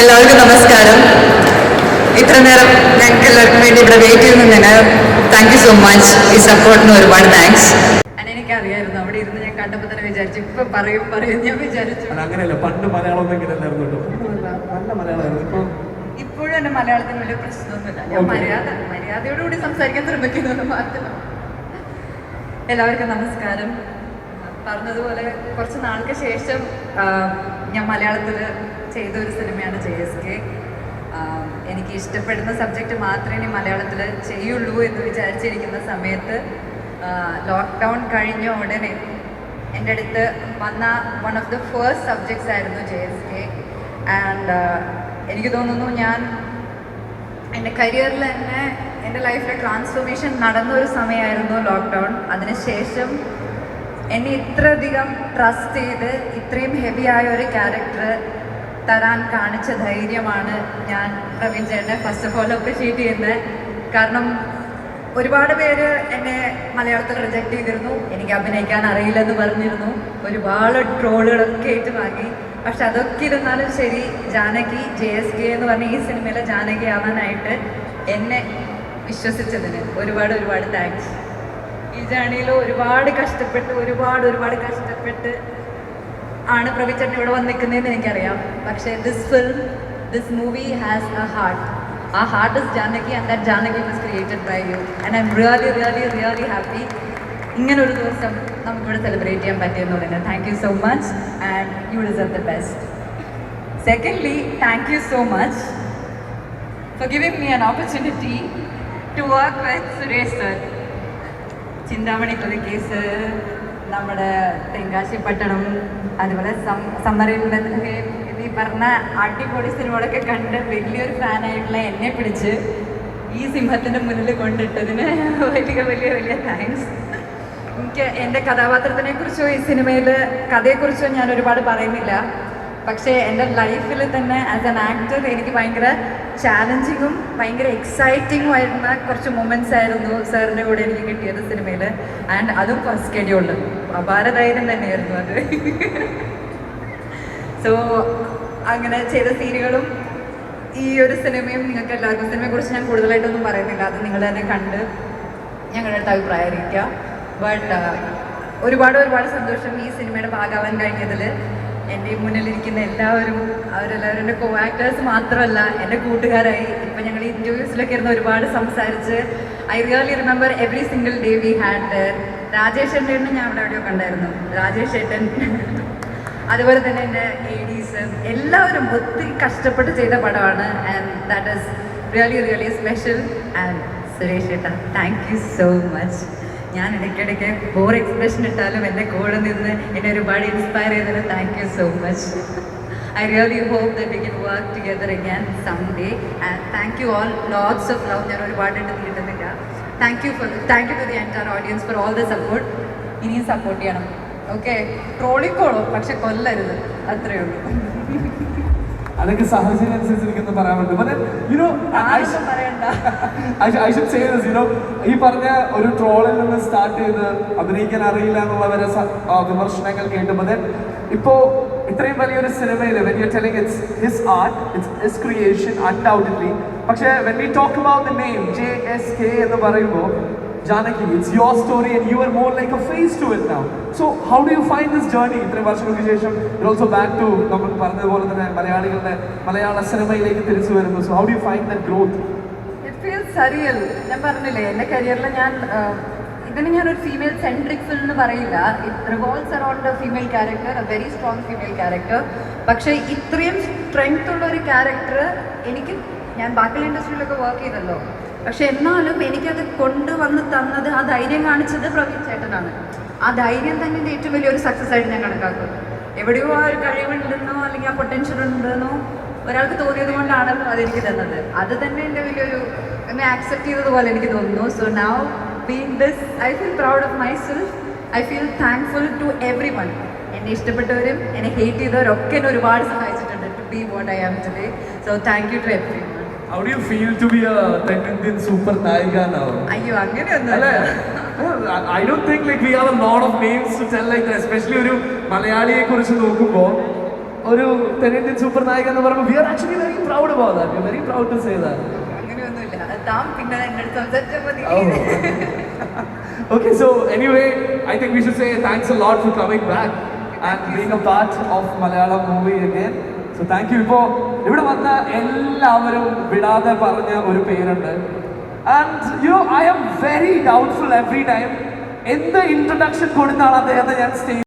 എല്ലാവർക്കും നമസ്കാരം. ഇത്ര നേരം ഞങ്ങൾക്ക് എല്ലാവർക്കും വേണ്ടി ഇവിടെ വെയിറ്റ് ചെയ്യുന്നതിന് താങ്ക് യു സോ മച്ച്. ഈ സപ്പോർട്ടിന് ഒരുപാട് താങ്ക്സ്. എനിക്കറിയായിരുന്നു, അവിടെ ഇരുന്ന് ഞാൻ കണ്ടപ്പോൾ തന്നെ വിചാരിച്ചു ഇപ്പൊ പറയും ഞാൻ വിചാരിച്ചു. അങ്ങനെയല്ല, പണ്ട് മലയാളം നല്ല മലയാളമായിരുന്നു. ഇപ്പോഴും എന്റെ മലയാളത്തിന് വലിയ പ്രശ്നമൊന്നുമില്ല. ഞാൻ മര്യാദയോടുകൂടി സംസാരിക്കാൻ ശ്രമിക്കുന്നത് മാത്രം. എല്ലാവർക്കും നമസ്കാരം. പറഞ്ഞതുപോലെ കുറച്ച് നാൾക്ക് ശേഷം ഞാൻ മലയാളത്തിൽ ചെയ്ത ഒരു സിനിമയാണ് JSK. എനിക്ക് ഇഷ്ടപ്പെടുന്ന സബ്ജക്റ്റ് മാത്രമേ ഇനി മലയാളത്തിൽ ചെയ്യുള്ളൂ എന്ന് വിചാരിച്ചിരിക്കുന്ന സമയത്ത് ലോക്ക്ഡൗൺ കഴിഞ്ഞ ഉടനെ എൻ്റെ അടുത്ത് വന്ന one of the first subjects ആയിരുന്നു JSK. ആൻഡ് എനിക്ക് തോന്നുന്നു ഞാൻ എൻ്റെ കരിയറിൽ തന്നെ എൻ്റെ ലൈഫിലെ ട്രാൻസ്ഫോർമേഷൻ നടന്ന ഒരു സമയമായിരുന്നു ലോക്ക്ഡൗൺ. അതിനുശേഷം എന്നെ ഇത്രയധികം ട്രസ്റ്റ് ചെയ്ത് ഇത്രയും ഹെവിയായ ഒരു ക്യാരക്ടർ തരാൻ കാണിച്ച ധൈര്യമാണ് ഞാൻ പ്രവീൺ ചേട്ടനെ ഫസ്റ്റ് ഓഫ് ഓൾ അപ്രിഷ്യേറ്റ് ചെയ്യുന്നത്. കാരണം ഒരുപാട് പേര് എന്നെ മലയാളത്തിൽ റിജക്റ്റ് ചെയ്തിരുന്നു, എനിക്ക് അഭിനയിക്കാൻ അറിയില്ലെന്ന് പറഞ്ഞിരുന്നു, ഒരുപാട് ട്രോളുകളൊക്കെ ഏറ്റുവാങ്ങി. പക്ഷെ അതൊക്കെ ഇരുന്നാലും ശരി, ജാനകി JSK എന്ന് പറഞ്ഞ ഈ സിനിമയിലെ ജാനകി ആവാനായിട്ട് എന്നെ വിശ്വസിച്ചതിന് ഒരുപാട് താങ്ക്സ്. ഈ ജേണിയിൽ ഒരുപാട് കഷ്ടപ്പെട്ട് ആണ് പ്രവീൺ ചേട്ടൻ ഇവിടെ വന്ന് നിൽക്കുന്നതെന്ന് എനിക്കറിയാം. പക്ഷേ this movie has a heart. ആ heart is Janaki, and that Janaki was created by you. And I am really happy ഇങ്ങനൊരു ദിവസം നമുക്കിവിടെ സെലിബ്രേറ്റ് ചെയ്യാൻ പറ്റിയെന്ന് പറയുന്നത്. Thank you so much and you deserve the best. Secondly, thank you so much for giving me an opportunity to work with Suresh sir. Chintamani case, നമ്മുടെ തെങ്കാശി പട്ടണം, അതുപോലെ സമ്മറിൽ ഈ പറഞ്ഞ അടിപൊളി സിനിമകളൊക്കെ കണ്ട് വലിയൊരു ഫാനായിട്ടുള്ള എന്നെ പിടിച്ച് ഈ സിംഹത്തിൻ്റെ മുന്നിൽ കൊണ്ടിട്ടതിന് വലിയ താങ്ക്സ്. എനിക്ക് എൻ്റെ കഥാപാത്രത്തിനെ കുറിച്ചോ ഈ സിനിമയിൽ കഥയെക്കുറിച്ചോ ഞാൻ ഒരുപാട് പറയുന്നില്ല. പക്ഷേ എൻ്റെ ലൈഫിൽ തന്നെ ആസ് ആൻ ആക്ടർ എനിക്ക് ഭയങ്കര ചാലഞ്ചിങ്ങും ഭയങ്കര എക്സൈറ്റിങ്ങും ആയിരുന്ന കുറച്ച് മൊമെൻറ്റ്സ് ആയിരുന്നു സാറിൻ്റെ കൂടെ എനിക്ക് കിട്ടിയത് സിനിമയിൽ. ആൻഡ് അതും ഫസ്റ്റ് സ്കെഡ്യൂളിൽ അപാര ധൈര്യം തന്നെയായിരുന്നു അത്. സോ അങ്ങനെ ചെയ്ത സീനുകളും ഈ ഒരു സിനിമയും നിങ്ങൾക്ക് എല്ലാവർക്കും, സിനിമയെക്കുറിച്ച് ഞാൻ കൂടുതലായിട്ടൊന്നും പറയുന്നില്ല, അത് നിങ്ങൾ തന്നെ കണ്ട് ഞങ്ങളുടെ അടുത്ത് അഭിപ്രായം അറിയിക്കുക. ബട്ട് ഒരുപാട് സന്തോഷം ഈ സിനിമയുടെ ഭാഗമാവാൻ കഴിഞ്ഞതിൽ. എൻ്റെ മുന്നിലിരിക്കുന്ന അവരെല്ലാവരും എൻ്റെ കോ ആക്ടേഴ്സ് മാത്രമല്ല, എൻ്റെ കൂട്ടുകാരായി. ഇപ്പം ഞങ്ങൾ ഈ ഇൻ്റർവ്യൂസിലൊക്കെ ഇരുന്ന് ഒരുപാട് സംസാരിച്ച് I really remember every single day we had. Rajesh ഏട്ടനെ ഞാൻ എവിടെയോ കണ്ടായിരുന്നു, രാജേഷ് ഏട്ടൻ, അതുപോലെ തന്നെ എൻ്റെ ADs എല്ലാവരും ഒത്തിരി കഷ്ടപ്പെട്ട് ചെയ്ത പടമാണ്. And that is really special. And Suresh ഏട്ട, താങ്ക് യു സോ മച്ച്. ഞാൻ ഇടയ്ക്കിടയ്ക്ക് ബോർ എക്സ്പ്രഷൻ ഇട്ടാലും എൻ്റെ കൂടെ നിന്ന് എന്നെ ഒരുപാട് ഇൻസ്പയർ ചെയ്തതിന് thank you so much. I really hope that we can work together again some day. And thank you all, lots of love. ഞാൻ ഒരുപാടായിട്ട് തീട്ടുന്നില്ല. Thank you to the entire audience for all the support. ഇനിയും support ചെയ്യണം. Okay, ട്രോളിക്കോളൂ, പക്ഷെ കൊല്ലരുത്, അത്രയേ ഉള്ളൂ. അതൊക്കെ സാഹചര്യം അനുസരിച്ചിരിക്കുന്നു പറയാൻ പറ്റും. ഈ പറഞ്ഞ ഒരു ട്രോളിൽ നിന്ന് സ്റ്റാർട്ട് ചെയ്ത് അഭിനയിക്കാൻ അറിയില്ല എന്നുള്ളവരെ വിമർശനങ്ങൾ കേട്ടുമ്പോൾ ഇപ്പോ ഇത്രയും വലിയൊരു സിനിമയിൽ when you're telling it's his art, it's his creation undoubtedly, പക്ഷേ when we talk about the name JSK എന്ന് പറയുമ്പോൾ Janaki, it's your story and you are more like a face to it now. So how do you find this journey? ഇത്രയും വർഷങ്ങൾക്ക് ശേഷം you're also back to നമ്മൾ പറഞ്ഞതുപോലെ തന്നെ മലയാള സിനിമയിലേക്ക് തിരിച്ചു വരുന്നു. So how do you find that growth? It feels surreal. ഞാൻ പറഞ്ഞില്ലേ, എൻ്റെ കരിയറിൽ ഇതിന് ഞാനൊരു ഫീമെയിൽ സെൻട്രിക് ഫിലിം എന്ന് പറയില്ല. It revolves around A female character, A very strong female character. പക്ഷേ ഇത്രയും സ്ട്രെങ്ത് ഉള്ള ഒരു ക്യാരക്ടർ ഞാൻ ബാക്കിയുള്ള ഇൻഡസ്ട്രിയിലൊക്കെ വർക്ക് ചെയ്തല്ലോ, പക്ഷെ എന്നാലും എനിക്കത് കൊണ്ടുവന്ന് തന്നത്, ആ ധൈര്യം കാണിച്ചത് പ്രവീൺ ചേട്ടനാണ്. ആ ധൈര്യം തന്നെ എൻ്റെ ഏറ്റവും വലിയൊരു സക്സസ് ആയിട്ട് ഞാൻ കണക്കാക്കും. എവിടെയോ ആ ഒരു കഴിവുണ്ടെന്നോ അല്ലെങ്കിൽ ആ പൊട്ടൻഷ്യൽ ഉണ്ടെന്നോ ഒരാൾക്ക് തോന്നിയത് കൊണ്ടാണല്ലോ അതെനിക്ക് തന്നത്. അത് തന്നെ എൻ്റെ വലിയൊരു എന്നെ ആക്സെപ്റ്റ് ചെയ്തതുപോലെ എനിക്ക് തോന്നുന്നു. So now being this, I feel proud of myself. I feel thankful to everyone. എന്നെ ഇഷ്ടപ്പെട്ടവരും എന്നെ ഹേറ്റ് ചെയ്തവരൊക്കെ എന്നെ ഒരുപാട് സഹായിച്ചിട്ടുണ്ട് to be what I am today. So thank you to everyone. How do you feel to be a Telugu super Naika now? അയ്യോ, അങ്ങനെയൊന്നുമല്ല. I don't think like we have a lot of names to tell like that, especially ഒരു മലയാളിയെ കുറിച്ച് നോക്കുമ്പോൾ ഒരു തെന്നിന്ത്യൻ super നായിക എന്ന് പറയുമ്പോൾ we are actually very proud about that. We are very proud to say that. അങ്ങനെയൊന്നുമില്ല, താൻ പിന്നെ എൻ്റെ അടുത്ത് സംസാരിച്ചാൽ മതി. Okay, so anyway, I think we should say thanks a lot for coming back and being a part of Malayalam movie again. So thank you. ഇപ്പോൾ ഇവിടെ വന്ന എല്ലാവരും വിടാതെ പറഞ്ഞ ഒരു പേരുണ്ട്. And you know, I am very doubtful every time എന്ത് introduction കൊടുത്താണ് അദ്ദേഹത്തെ ഞാൻ സ്റ്റേജ്